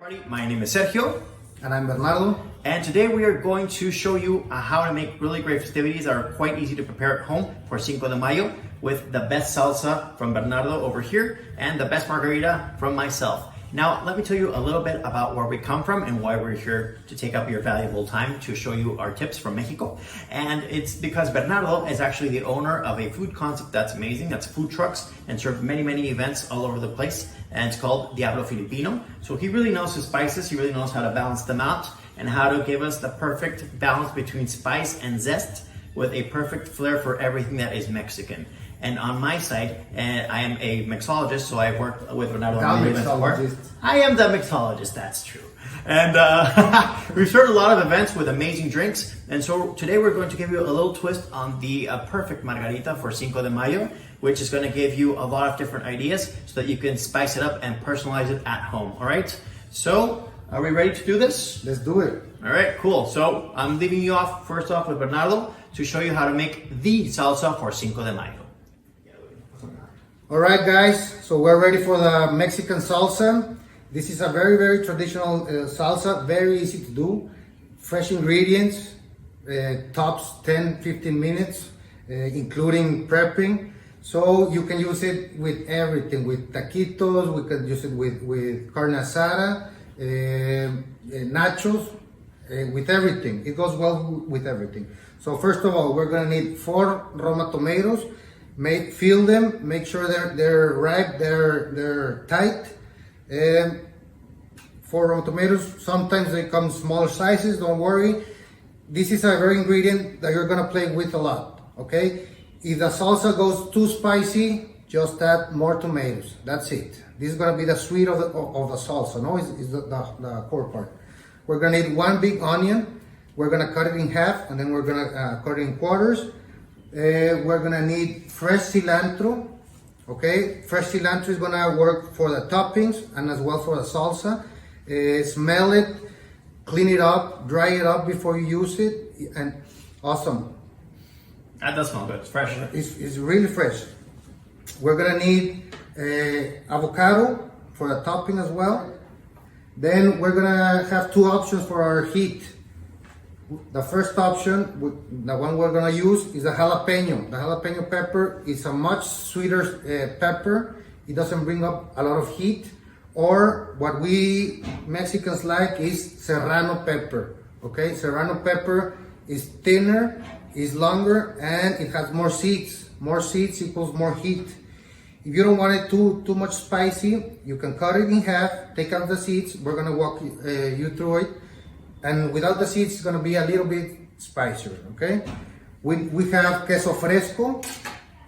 Everybody, my name is Sergio. And I'm Bernardo. And today we are going to show you how to make really great festivities that are quite easy to prepare at home for Cinco de Mayo with the best salsa from Bernardo over here and the best margarita from myself. Now, let me tell you a little bit about where we come from and why we're here to take up your valuable time to show you our tips from Mexico. And it's because Bernardo is actually the owner of a food concept that's amazing, that's food trucks and serve many events all over the place. And it's called Diablo Philipino. So he really knows his spices, he really knows how to balance them out and how to give us the perfect balance between spice and zest with a perfect flair for everything that is Mexican. And on my side, I am a mixologist, so I've worked with Bernardo on events before. I am the mixologist, that's true. And we've served a lot of events with amazing drinks. And so today we're going to give you a little twist on the perfect margarita for Cinco de Mayo, which is going to give you a lot of different ideas so that you can spice it up and personalize it at home. All right? So, are we ready to do this? Let's do it. All right, cool. So I'm leaving you off first off with Bernardo to show you how to make the salsa for Cinco de Mayo. All right, guys. So we're ready for the Mexican salsa. This is a very traditional salsa. Very easy to do. Fresh ingredients. Tops 10-15 minutes, including prepping. So you can use it with everything. With taquitos. We can use it with carne asada, nachos, with everything. It goes well with everything. So first of all, we're gonna need 4 Roma tomatoes. Peel them, make sure they're ripe, they're tight. 4 Roma tomatoes. Sometimes they come smaller sizes. Don't worry. This is a very ingredient that you're gonna play with a lot. Okay. If the salsa goes too spicy, just add more tomatoes. That's it. This is gonna be the sweet of the salsa. No, is the core part. We're gonna need 1 big onion. We're gonna cut it in half, and then we're gonna cut it in quarters. We're gonna need fresh cilantro. Okay, fresh cilantro is gonna work for the toppings and as well for the salsa. Smell it, clean it up, dry it up before you use it, and awesome. That does smell good. It's fresh. It's really fresh. We're gonna need avocado for the topping as well. Then we're gonna have 2 options for our heat. The first option, the one we're gonna use, is the jalapeno. The jalapeno pepper is a much sweeter pepper. It doesn't bring up a lot of heat. Or what we Mexicans like is serrano pepper. Okay, serrano pepper is thinner, is longer, and it has more seeds. More seeds equals more heat. If you don't want it too much spicy, you can cut it in half, take out the seeds. We're gonna walk you through it. And without the seeds, it's gonna be a little bit spicier, okay? We have queso fresco,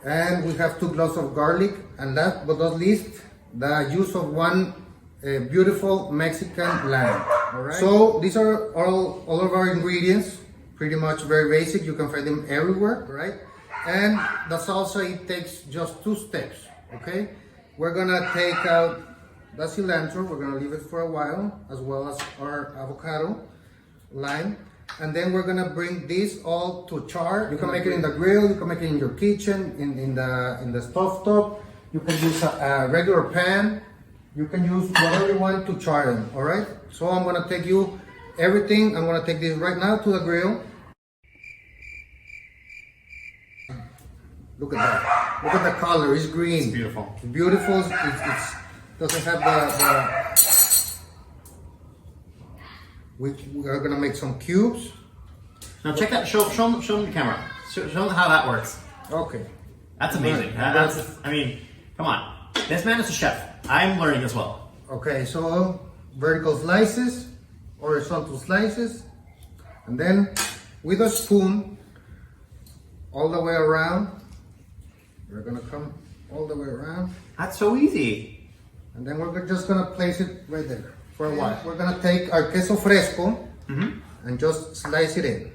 and we have 2 cloves of garlic, and last but not least, the use of 1 beautiful Mexican lime, all right? So these are all of our ingredients, pretty much very basic. You can find them everywhere, right? And the salsa, it takes just 2 steps, okay? We're gonna take out the cilantro, we're gonna leave it for a while, as well as our avocado, lime, and then we're gonna bring this all to char. You can make it in the grill, you can make it in your kitchen, in the stovetop. You can use a regular pan. You can use whatever you want to char them. All right. So I'm gonna take everything. I'm gonna take this right now to the grill. Look at that. Look at the color. It's green. It's beautiful. It's beautiful. It doesn't have the we are gonna make some cubes. Now check that. Show them the camera. Show them how that works. Okay. That's amazing. I mean, come on. This man is a chef. I'm learning as well. Okay, so vertical slices, horizontal slices, and then with a spoon all the way around. We're gonna come all the way around. That's so easy. And then we're just gonna place it right there for a while. We're gonna take our queso fresco and just slice it in.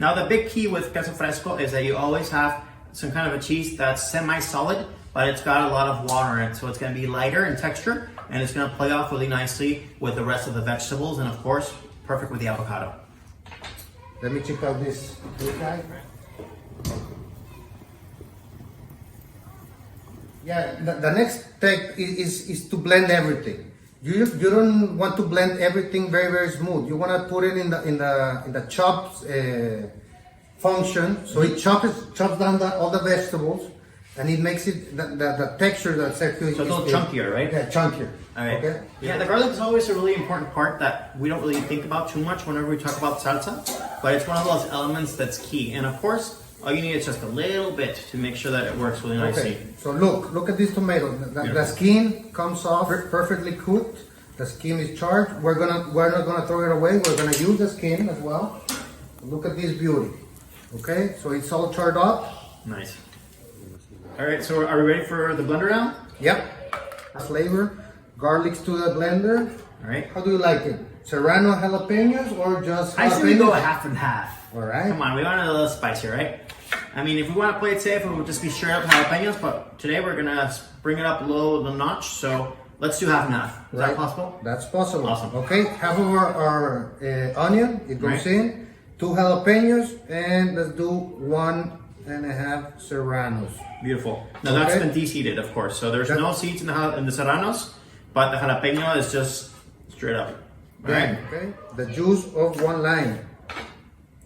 Now the big key with queso fresco is that you always have some kind of a cheese that's semi-solid, but it's got a lot of water in it, so it's going to be lighter in texture, and it's going to play off really nicely with the rest of the vegetables, and of course, perfect with the avocado. Let me check out this guy. Yeah, the next step is to blend everything. you don't want to blend everything very smooth. You want to put it in the chops function, so it chops down all the vegetables, and it makes it the texture that's actually so it's a little chunkier, right? Yeah, chunkier. All right. Okay. Yeah, the garlic is always a really important part that we don't really think about too much whenever we talk about salsa, but it's one of those elements that's key. And of course, all you need is just a little bit to make sure that it works really nicely. Okay. So look at this tomato. The skin comes off perfectly cooked. The skin is charred. We're not gonna throw it away. We're gonna use the skin as well. Look at this beauty. Okay, so it's all charred up. Nice. All right, so are we ready for the blender now? Yep. Flavor, garlics to the blender. All right. How do you like it? Serrano jalapenos or just jalapenos? I say we go half and half. All right. Come on, we want it a little spicy, right? I mean, if we want to play it safe, it would just be straight up jalapenos, but today we're gonna bring it up low the notch, so let's do half and half. Is that possible? That's possible. Awesome. Okay, half of our onion, it goes Right. in, 2 jalapenos, and let's do 1.5 serranos. Beautiful. Now that's Okay. been deseeded, of course, so there's no seeds in the serranos, but the jalapeno is just straight up. All right. Okay, the juice of 1 lime.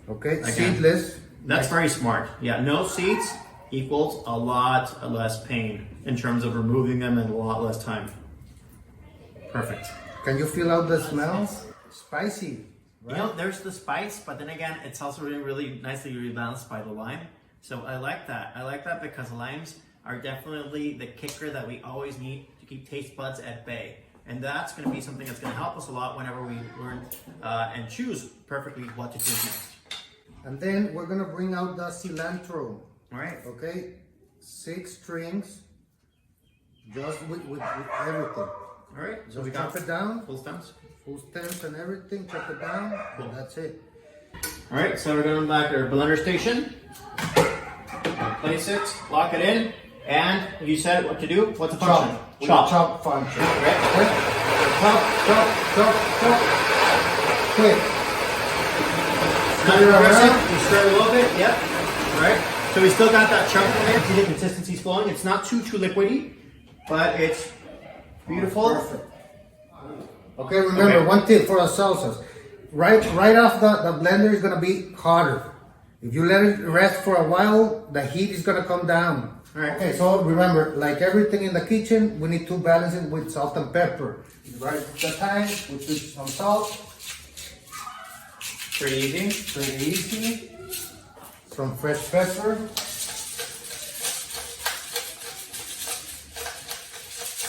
Okay, Again. seedless. That's very smart. Yeah, no seeds equals a lot less pain in terms of removing them and a lot less time. Perfect. Can you feel out the smell? Spicy. You know, there's the spice, but then again, it's also really nicely rebalanced by the lime. So I like that. I like that because limes are definitely the kicker that we always need to keep taste buds at bay. And that's going to be something that's going to help us a lot whenever we learn and choose perfectly what to choose next. And then we're gonna bring out the cilantro. All right. Okay, 6 strings, just with everything. All right. So Just we got chop it down, full stems. full stems and everything, chop it down, Cool. and that's it. All right. So we're going back to our blender station. Place it, lock it in, and you said what to do. What's the function? Chop. Chop function. Right. Okay? Chop. Quick. Not aggressive. You stir it a little bit. Yep. All right. So we still got that chunk in there. See the consistency's flowing. It's not too liquidy, but it's beautiful. Perfect. Okay, remember one tip for the salsas. Right off the blender is gonna be hotter. If you let it rest for a while, the heat is gonna come down. All right. Okay, so remember, like everything in the kitchen, we need to balance it with salt and pepper. Right at the time, we put some salt. Pretty easy. Pretty easy. Some fresh pepper.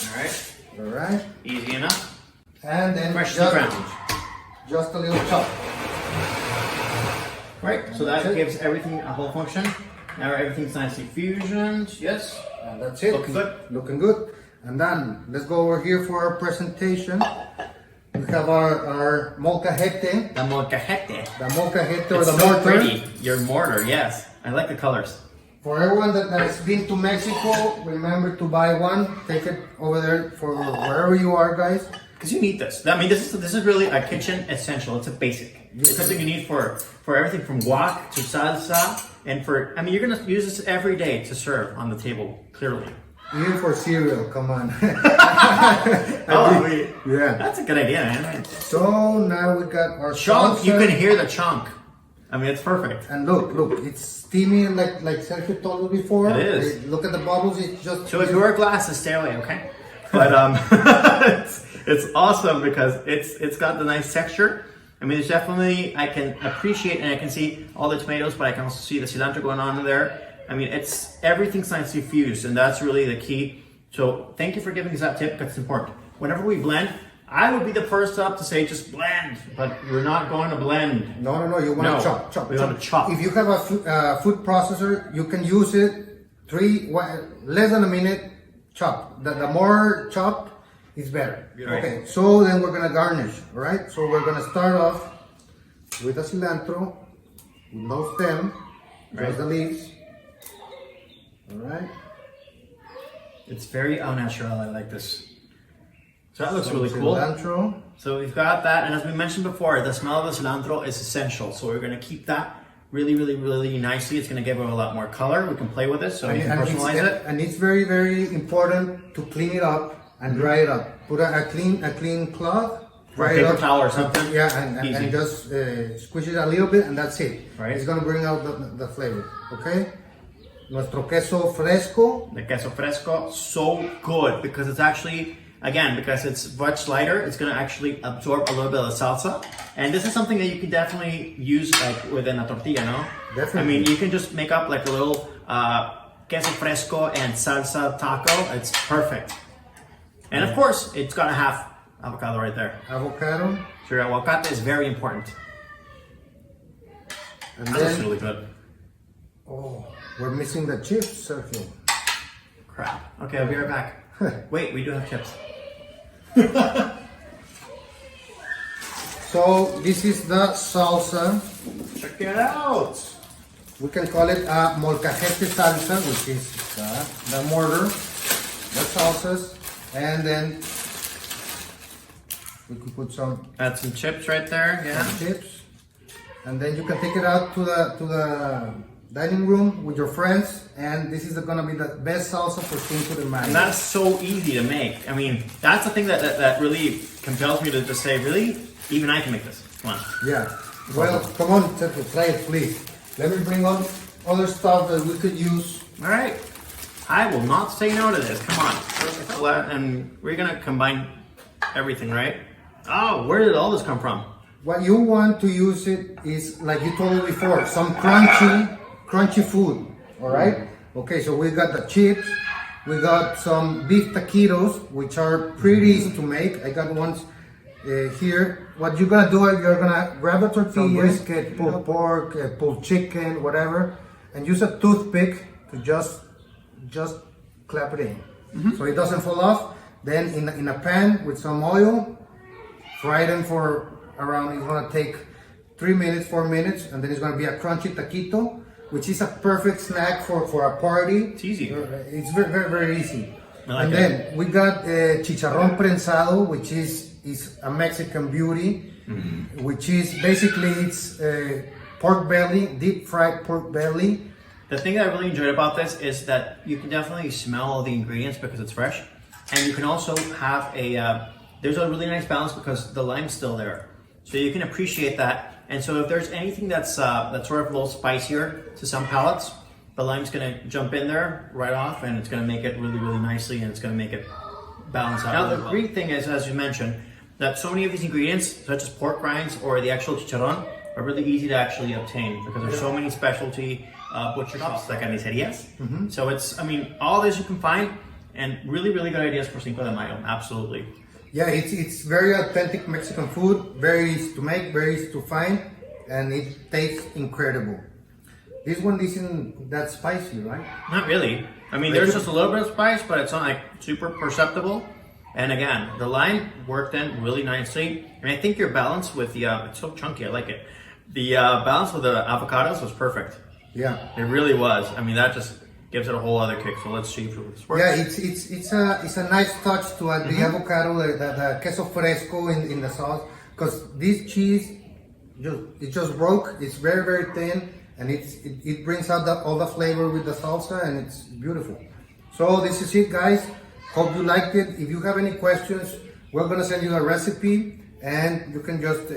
All right. All right. Easy enough. And then Freshly ground. just a little chop. Right. So that gives everything a whole function. Now everything's nicely fusioned. Yes. And that's it. Looking good. Looking good. And then let's go over here for our presentation. We have our molcajete. The molcajete. The molcajete or It's the so mortar. pretty. Your mortar. Yes. I like the colors. For everyone that has been to Mexico, remember to buy one. Take it over there for wherever you are, guys. Because you need this. I mean, this is really a kitchen essential. It's a basic. It's something you need for everything from guac to salsa, and you're gonna use this every day to serve on the table. Clearly. Even for cereal, come on. Yeah. That's a good idea, man. So now we got our Chunk. salsa. You can hear the chunk. I mean, it's perfect. And look, it's steamy like Sergio told you before. It is. Look at the bubbles. It's just. So if you wear glasses, stay away, okay? But it's awesome because it's got the nice texture. I mean, it's definitely, I can appreciate and I can see all the tomatoes, but I can also see the cilantro going on in there. I mean, everything's nicely fused, and that's really the key. So thank you for giving us that tip because it's important. Whenever we blend, I would be the first up to say just blend, but we're not going to blend. No. You want to chop. We want to chop. If you have a food processor, you can use it less than a minute. Chop. The more chopped is better. Right. Okay. So then we're gonna garnish. All right. So we're gonna start off with the cilantro, with no stem, just the leaves. All right. It's very au natural. I like this. So that looks Some really cool. cilantro. So we've got that, and as we mentioned before, the smell of the cilantro is essential. So we're going to keep that really nicely. It's going to give it a lot more color. We can play with it, so you can personalize it. And it's very important to clean it up and dry it up. put a clean cloth. Or a dry it paper up, towel or something. Yeah, and Easy. just squish it a little bit, and that's it. Right. It's gonna bring out the flavor. Okay. Nuestro queso fresco. The queso fresco, so good because it's actually, again, because it's much lighter, it's gonna actually absorb a little bit of the salsa. And this is something that you can definitely use like within a tortilla, no? Definitely. I mean, you can just make up like a little queso fresco and salsa taco. It's perfect. And of course, it's gotta have avocado right there. Avocado. Sure, avocado is very important. And That's then, really good. oh, we're missing the chips, Sergio. Crap. Okay, I'll be right back. Wait, we do have chips. So this is the salsa. Check it out. We can call it a molcajete salsa, which is the mortar, the salsas, and then we can put some Add some chips right there. Yeah. chips, and then you can take it out to the dining room with your friends, and this is gonna be the best salsa for Cinco de Mayo. And that's so easy to make. I mean, that's the thing that really compels me to just say, really, even I can make this. Come on. Yeah. Well, come on, Sergio, try it, please. Let me bring on other stuff that we could use. All right. I will not say no to this. Come on. And we're gonna combine everything, right? Oh, where did all this come from? What you want to use it is, like you told me before, some crunchy food. All right. Okay, so we got the chips. We got some beef taquitos, which are pretty easy to make. I got ones here. What you're gonna do, you're gonna grab a tortilla, some brisket, pulled pork, pulled chicken, whatever, and use a toothpick to just clap it in, so it doesn't fall off. Then in a pan with some oil, fry them for around. It's gonna take 3 minutes, 4 minutes, and then it's gonna be a crunchy taquito, which is a perfect snack for a party. It's easy. It's very, very, very easy. I like And it. then we got chicharrón prensado, which is a Mexican beauty, which is basically it's pork belly, deep fried pork belly. The thing that I really enjoyed about this is that you can definitely smell all the ingredients because it's fresh. And you can also have there's a really nice balance because the lime's still there. So you can appreciate that. And so if there's anything that's sort of a little spicier to some palates, the lime's gonna jump in there right off and it's gonna make it really, really nicely and it's gonna make it balance out. Now the great thing is, as you mentioned, that so many of these ingredients, such as pork rinds or the actual chicharron, are really easy to actually obtain because there's so many specialty butcher shops, like carnicerias. So it's, I mean, all this you can find and really, really good ideas for Cinco de Mayo, absolutely. Yeah, it's very authentic Mexican food, very easy to make, very easy to find, and it tastes incredible. This one isn't that spicy, right? Not really. I mean, there's just a little bit of spice, but it's not like super perceptible. And again, the lime worked in really nicely. And I think your balance with the, it's so chunky, I like it. The balance with the avocados was perfect. Yeah. It really was. I mean, that just gives it a whole other kick. So let's see if this works. Yeah, it's a nice touch to add the avocado, the queso fresco in the sauce, because this cheese, it just broke. It's very, very thin, and it brings out all the flavor with the salsa, and it's beautiful. So this is it, guys. Hope you liked it. If you have any questions, we're gonna send you a recipe, and you can just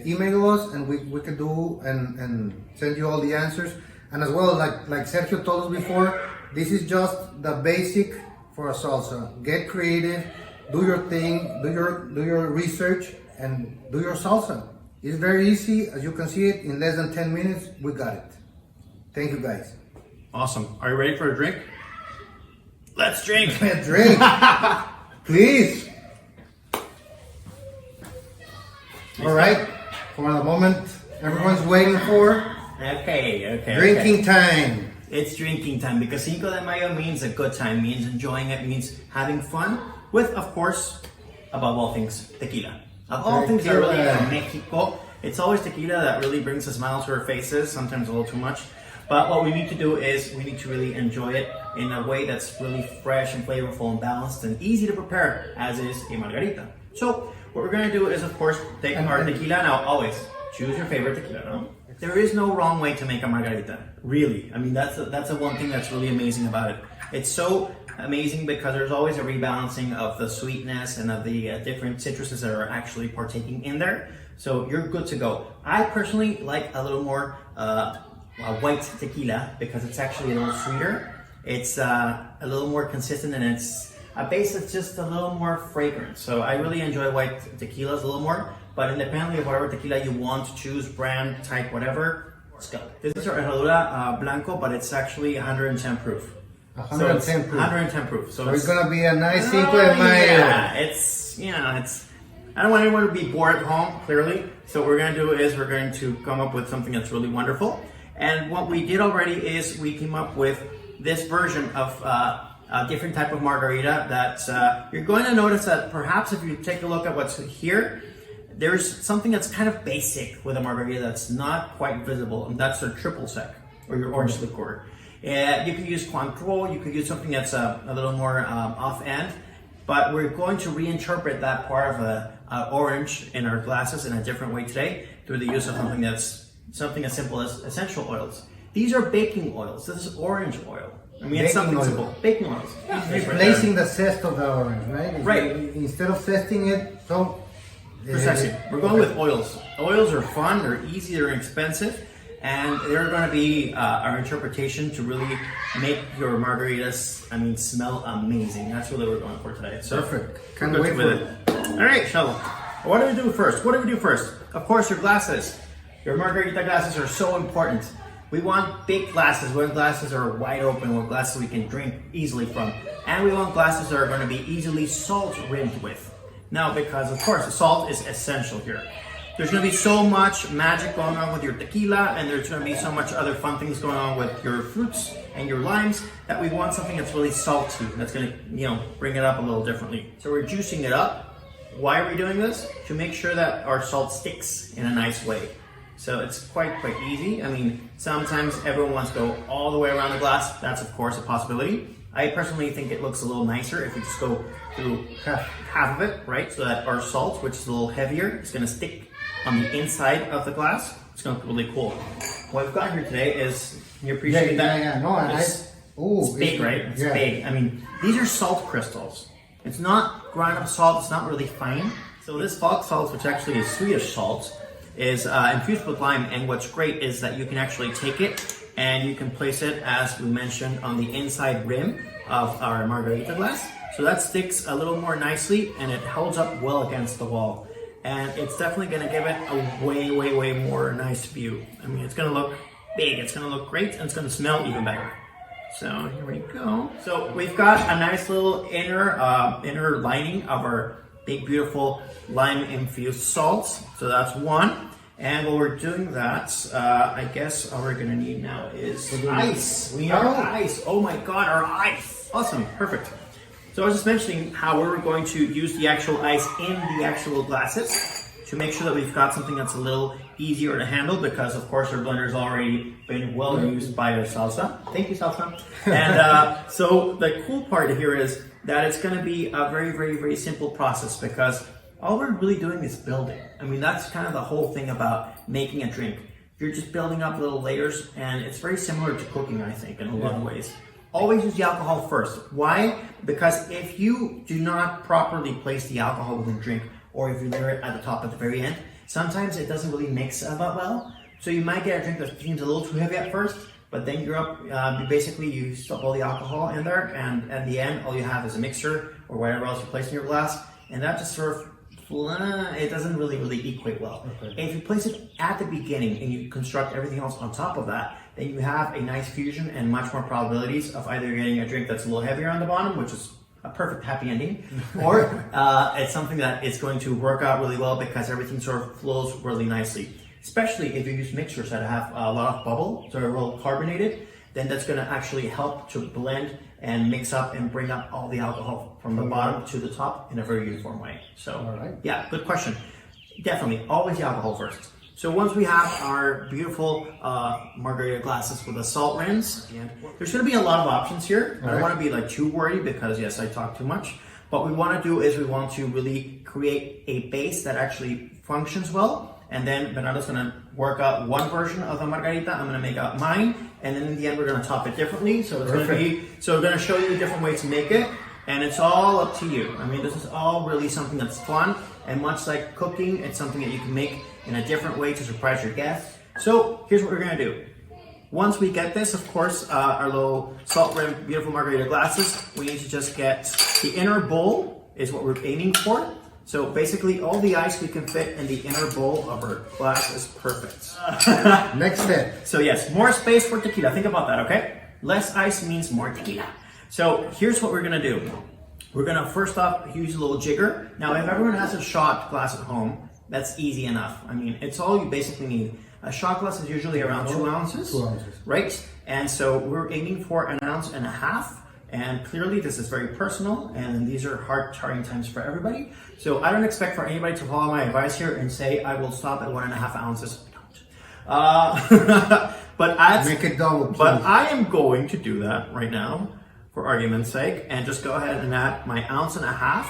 email us, and we can do and send you all the answers. And as well, like Sergio told us before, this is just the basic for a salsa. Get creative, do your thing, do your research, and do your salsa. It's very easy. As you can see it, in less than 10 minutes, we got it. Thank you, guys. Awesome. Are you ready for a drink? Let's drink. Drink, please. All right, for the moment everyone's waiting for. Okay. Drinking time. It's drinking time because Cinco de Mayo means a good time, means enjoying it, means having fun with, of course, above all things, tequila. Of all things that are really from Mexico, it's always tequila that really brings a smile to our faces, sometimes a little too much. But what we need to do is we need to really enjoy it in a way that's really fresh and flavorful and balanced and easy to prepare, as is a margarita. So what we're gonna do is, of course, take our tequila. Now, always choose your favorite tequila, no? There is no wrong way to make a margarita, really. I mean, that's the one thing that's really amazing about it. It's so amazing because there's always a rebalancing of the sweetness and of the different citruses that are actually partaking in there. So you're good to go. I personally like a little more white tequila because it's actually a little sweeter. It's a little more consistent, and it's a base that's just a little more fragrant. So I really enjoy white tequilas a little more, but independently of whatever tequila you want to choose, brand, type, whatever, let's go. This is our Herradura Blanco, but it's actually 110 proof. 110 proof. 110 proof. So it's gonna be a nice CINCO de Mayo. Yeah, it's, I don't want anyone to be bored at home, clearly. So what we're gonna do is we're going to come up with something that's really wonderful. And what we did already is we came up with this version of a different type of margarita that you're going to notice that perhaps if you take a look at what's here, there's something that's kind of basic with a margarita that's not quite visible, and that's a triple sec, or your orange liqueur. You can use Cointreau, you could use something that's a little more off-end, but we're going to reinterpret that part of orange in our glasses in a different way today through the use of something as simple as essential oils. These are baking oils. This is orange oil. I mean, it's something simple. Baking oils. Replacing the zest of the orange, right? Right. Instead of zesting it, so... Precisely. We're going with oils. Oils are fun, they're easy, they're inexpensive, and they're going to be our interpretation to really make your margaritas, smell amazing. That's really what we're going for today. So, perfect. Can't wait for it. All right, Shuttle. What do we do first? Of course, your glasses. Your margarita glasses are so important. We want big glasses. We want glasses that are wide open. We want glasses we can drink easily from. And we want glasses that are going to be easily salt rimmed with. Now, because of course, the salt is essential here. There's going to be so much magic going on with your tequila, and there's going to be so much other fun things going on with your fruits and your limes, that we want something that's really salty, that's going to, bring it up a little differently. So we're juicing it up. Why are we doing this? To make sure that our salt sticks in a nice way. So it's quite easy. Sometimes everyone wants to go all the way around the glass. That's of course a possibility. I personally think it looks a little nicer if we just go through half of it, right? So that our salt, which is a little heavier, is going to stick on the inside of the glass. It's going to look really cool. What I've got here today is, you appreciate that? Yeah. No, it's big, right? It's big. These are salt crystals. It's not ground up salt. It's not really fine. So this Falk salt, which actually is Swedish salt, is infused with lime, and what's great is that you can actually take it and you can place it, as we mentioned, on the inside rim of our margarita glass. So that sticks a little more nicely, and it holds up well against the wall. And it's definitely going to give it a way more nice view. It's going to look big, it's going to look great, and it's going to smell even better. So here we go. So we've got a nice little inner lining of our big, beautiful lime-infused salts. So that's one. And while we're doing that, I guess all we're gonna need now is ice. We have ice. Oh my God, our ice. Awesome, perfect. So I was just mentioning how we're going to use the actual ice in the actual glasses to make sure that we've got something that's a little easier to handle, because of course our blender's already been well used by our salsa. Thank you, salsa. And so the cool part here is that it's gonna be a very simple process, because all we're really doing is building. That's kind of the whole thing about making a drink. You're just building up little layers, and it's very similar to cooking, I think, in a lot of ways. Always use the alcohol first. Why? Because if you do not properly place the alcohol within the drink, or if you layer it at the top at the very end, sometimes it doesn't really mix that well. So you might get a drink that seems a little too heavy at first, but then you're up, you stuff all the alcohol in there, and at the end, all you have is a mixture or whatever else you place in your glass, and that just sort of, it doesn't really equate well. Okay. If you place it at the beginning and you construct everything else on top of that, then you have a nice fusion and much more probabilities of either getting a drink that's a little heavier on the bottom, which is a perfect happy ending, or it's something that is going to work out really well because everything sort of flows really nicely. Especially if you use mixers that have a lot of bubble, so they're real carbonated, then that's going to actually help to blend and mix up and bring up all the alcohol from the bottom to the top in a very uniform way. So, yeah, good question. Definitely, always the alcohol first. So once we have our beautiful margarita glasses with the salt rinse, and there's going to be a lot of options here. I don't want to be too worried because, yes, I talk too much. What we want to do is we want to really create a base that actually functions well, and then Bernardo's gonna work out one version of the margarita. I'm gonna make out mine, and then in the end we're gonna top it differently. So it's gonna be, so we're gonna show you a different way to make it, and it's all up to you. I mean, this is all really something that's fun, and much like cooking, it's something that you can make in a different way to surprise your guests. So here's what we're gonna do. Once we get this, of course, our little salt rim beautiful margarita glasses, we need to just get the inner bowl is what we're aiming for. So basically all the ice we can fit in the inner bowl of our glass is perfect. Next step. So yes, more space for tequila. Think about that, okay? Less ice means more tequila. So here's what we're gonna do. We're gonna first off use a little jigger. Now if everyone has a shot glass at home, that's easy enough. I mean, it's all you basically need. A shot glass is usually around 2 ounces, 2 ounces, right? And so we're aiming for 1.5 ounces. And clearly this is very personal, and these are hard charting times for everybody. So I don't expect for anybody to follow my advice here and say, I will stop at 1.5 ounces. But make it double, please. But I am going to do that right now for argument's sake, and just go ahead and add my 1.5 ounces.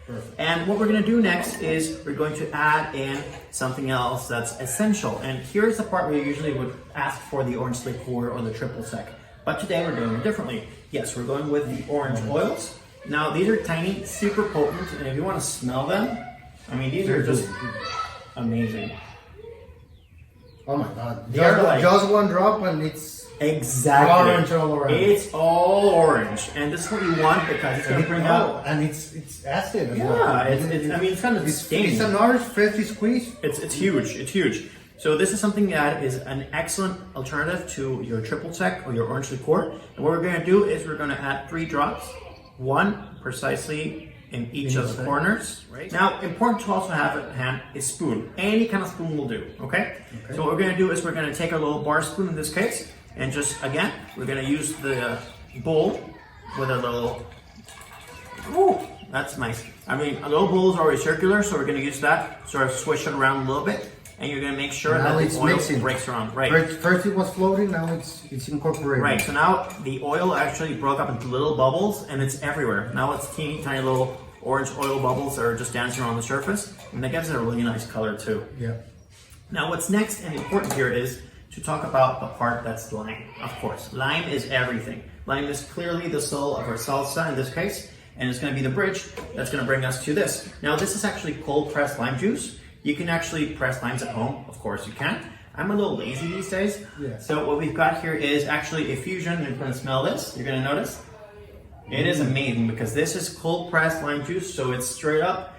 Perfect. And what we're going to do next is we're going to add in something else that's essential. And here's the part where you usually would ask for the orange liqueur or the triple sec. But today we're doing it differently. Yes, we're going with the orange oils. Now these are tiny, super potent, and if you want to smell them, I mean, these are just amazing. Oh my God. They're like, just one drop and it's exactly orange all around. It's all orange, and this is what you want because it's going to bring out. And it's acid as Yeah, well. I mean, it's kind of sting. It's an orange freshly squeezed. It's huge. It's huge. So this is something that is an excellent alternative to your triple sec or your orange liqueur. And what we're going to do is we're going to add 3 drops, 1 precisely in each of the corners. Right. Now, important to also have at hand is spoon. Any kind of spoon will do. Okay. So what we're going to do is we're going to take a little bar spoon in this case, and just again we're going to use the bowl with a little. Ooh, that's nice. I mean, a little bowl is already circular, so we're going to use that. Sort of swish it around a little bit. And you're gonna make sure now that the oil breaks around. Right. First it was floating, now it's incorporated. Right. So now the oil actually broke up into little bubbles, and it's everywhere. Now it's teeny tiny little orange oil bubbles that are just dancing around the surface, and that gives it a really nice color too. Yeah. Now what's next and important here is to talk about the part that's lime. Of course, lime is everything. Lime is clearly the soul of our salsa in this case, and it's gonna be the bridge that's gonna bring us to this. Now this is actually cold pressed lime juice. You can actually press limes at home, of course you can. I'm a little lazy these days. Yeah. So what we've got here is actually a fusion. You're gonna smell this, you're gonna notice. It is amazing because this is cold pressed lime juice, so it's straight up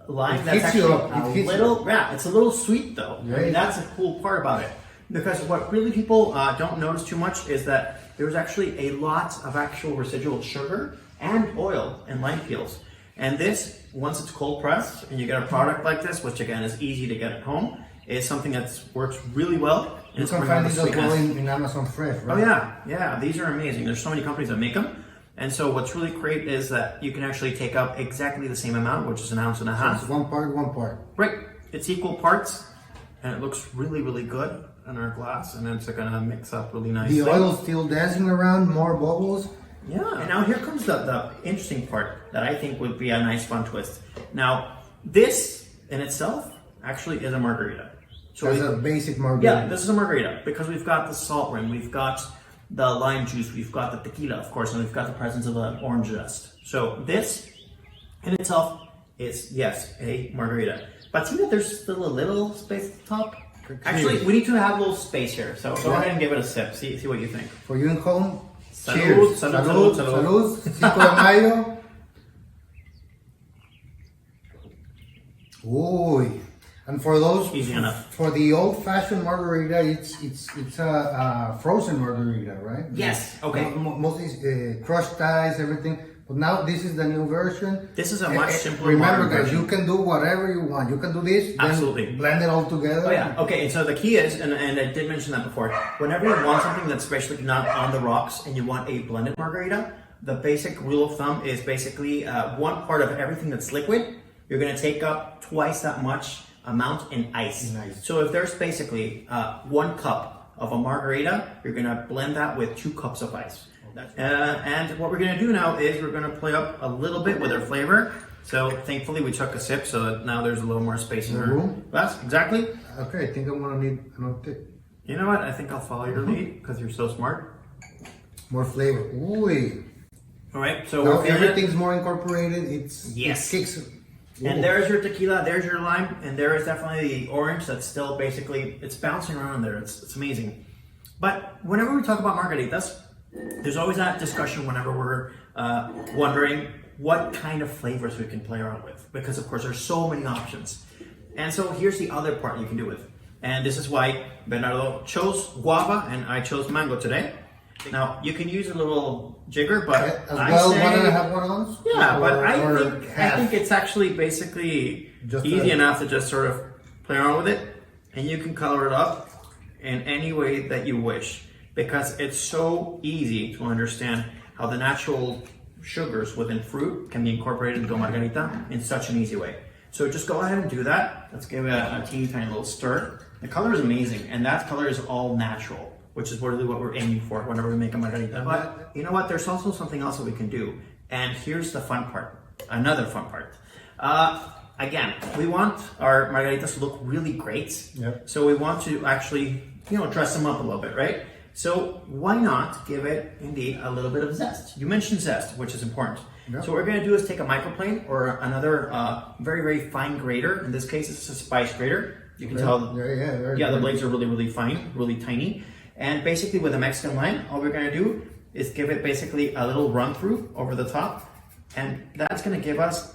lime. That's actually a little, yeah, it's a little sweet though. Yeah. I mean, that's a cool part about it. Because what really people don't notice too much is that there's actually a lot of actual residual sugar and oil in lime peels. And this, once it's cold pressed and you get a product like this, which again is easy to get at home, is something that works really well. And you can find these as well in Amazon Fresh, right? Oh yeah, these are amazing. There's so many companies that make them. And so what's really great is that you can actually take up exactly the same amount, which is 1.5 ounces. So it's one part. Right, it's equal parts, and it looks really, really good in our glass, and it's gonna mix up really nicely. The oil's still dancing around, more bubbles. Yeah, and now here comes the interesting part that I think would be a nice fun twist. Now, this in itself actually is a margarita. So it's a basic margarita. Yeah, this is a margarita because we've got the salt rim, we've got the lime juice, we've got the tequila, of course, and we've got the presence of the orange zest. So this in itself is, yes, a margarita. But see that there's still a little space at the top? Actually, we need to have a little space here. So go ahead and give it a sip. See what you think. For you in home, Salud, cheers. salud, salud. Salud. 5 de Mayo. Uy. And for those, Easy enough. For the old-fashioned margarita, it's a frozen margarita, right? Yes. Okay. Mostly crushed ice, everything. But now this is the new version. This is a much simpler. Remember, guys, you can do whatever you want. You can do this, absolutely, then blend it all together. Oh yeah. Okay. And so the key is, and I did mention that before. Whenever you want something that's basically not on the rocks, and you want a blended margarita, the basic rule of thumb is basically 1 part of everything that's liquid. You're going to take up twice that much amount in ice. Nice. So if there's basically 1 cup of a margarita, you're going to blend that with 2 cups of ice. And what we're going to do now is we're going to play up a little bit with our flavor. So thankfully we took a sip, so that now there's a little more space in our room? glass. Exactly. Okay, I think I'm gonna need another tip. You know what? I think I'll follow your lead because you're so smart. More flavor. Ooh. All right, so Now we're feeling it. everything's more incorporated. Yes. It kicks. And there's your tequila, there's your lime, and there is definitely the orange that's still basically, it's bouncing around there. It's amazing. But whenever we talk about margaritas, there's always that discussion whenever we're wondering what kind of flavors we can play around with. Because of course there's so many options. And so here's the other part you can do with. And this is why Bernardo chose guava and I chose mango today. Now you can use a little jigger, but As I well, say, 1.5 one of those? yeah, but Or I think it's actually basically Just easy enough to just sort of play around with it, and you can color it up in any way that you wish, because it's so easy to understand how the natural sugars within fruit can be incorporated into a margarita in such an easy way. So just go ahead and do that. Let's give it a teeny tiny little stir. The color is amazing, and that color is all natural, which is really what we're aiming for whenever we make a margarita. But you know what? There's also something else that we can do. And here's the fun part. Another fun part. Again, we want our margaritas to look really great. Yep. So we want to actually, dress them up a little bit, right? So why not give it, indeed, a little bit of zest? You mentioned zest, which is important. Yep. So what we're going to do is take a microplane or another very, very fine grater. In this case, it's a spice grater. You can tell, the blades are really, really fine, really tiny. And basically with a Mexican lime, all we're gonna do is give it basically a little run through over the top. And that's gonna give us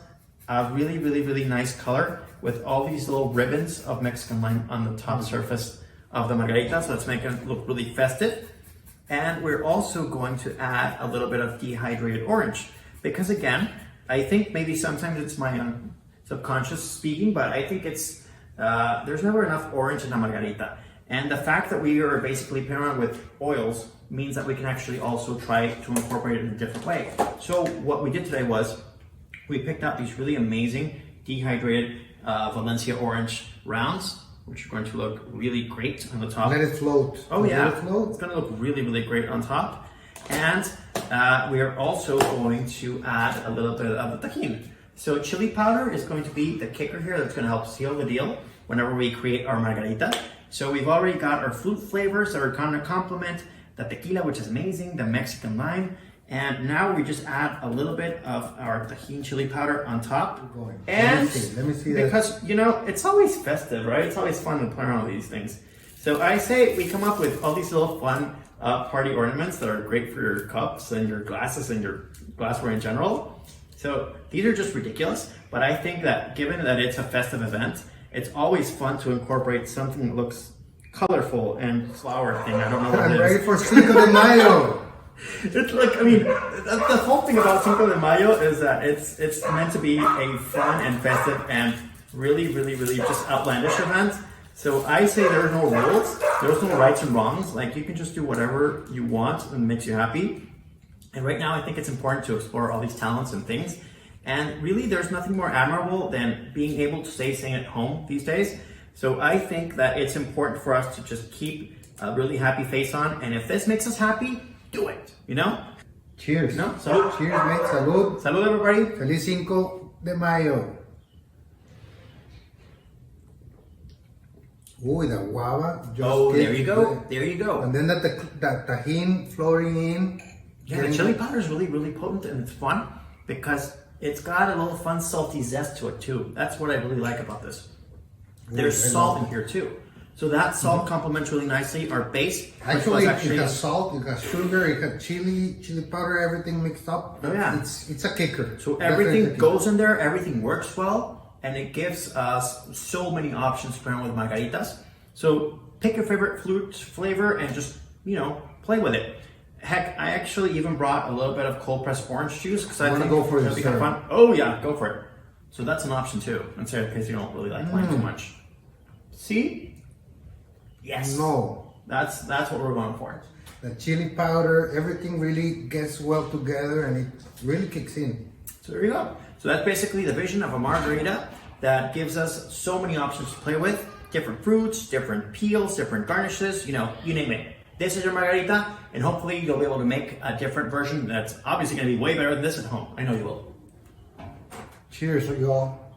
a really, really, really nice color with all these little ribbons of Mexican lime on the top surface of the margarita. So let's make it look really festive. And we're also going to add a little bit of dehydrated orange. Because again, I think maybe sometimes it's my subconscious speaking, but I think it's, there's never enough orange in a margarita. And the fact that we are basically playing around with oils means that we can actually also try to incorporate it in a different way. So what we did today was we picked out these really amazing dehydrated Valencia orange rounds, which are going to look really great on the top. Let it float. Oh yeah, Let it float. it's going to look really, really great on top. And we are also going to add a little bit of the tajin. So chili powder is going to be the kicker here that's going to help seal the deal whenever we create our margarita. So we've already got our fruit flavors that are going to complement the tequila, which is amazing, the Mexican lime, and now we just add a little bit of our tajin chili powder on top. And let me see because it's always festive, right? It's always fun to play around with these things. So I say we come up with all these little fun party ornaments that are great for your cups and your glasses and your glassware in general. So these are just ridiculous, but I think that given that it's a festive event, it's always fun to incorporate something that looks colorful and flower thing. I don't know what I'm it is. ready for Cinco de Mayo. It's like, the whole thing about Cinco de Mayo is that it's meant to be a fun and festive and really, really, really just outlandish event. So I say there are no rules, there's no rights and wrongs. Like you can just do whatever you want and makes you happy. And right now I think it's important to explore all these talents and things. And really, there's nothing more admirable than being able to stay at home these days. So I think that it's important for us to just keep a really happy face on. And if this makes us happy, do it, Cheers. Salud. Cheers, mate. Salud. Salud, everybody. Feliz Cinco de Mayo. Ooh, the guava. There you go. There you go. And then the tajin flowing in. Yeah, the chili powder is really, really potent and it's fun because it's got a little fun salty zest to it too. That's what I really like about this. There's salt in here too. So that salt complements really nicely our base. Actually, it has salt, it has sugar, it has chili powder, everything mixed up. Oh yeah. It's a kicker. So everything goes in there, everything works well, and it gives us so many options to pair with margaritas. So pick your favorite fruit flavor and just, play with it. Heck, I actually even brought a little bit of cold pressed orange juice because I think go for it'll be kind of fun. Oh yeah, go for it. So that's an option too. Let's say in case you don't really like wine too much. See? Yes. No. That's what we're going for. The chili powder, everything really gets well together and it really kicks in. So there you go. So that's basically the vision of a margarita that gives us so many options to play with. Different fruits, different peels, different garnishes, you name it. This is your margarita, and hopefully you'll be able to make a different version that's obviously going to be way better than this at home. I know you will. Cheers, y'all.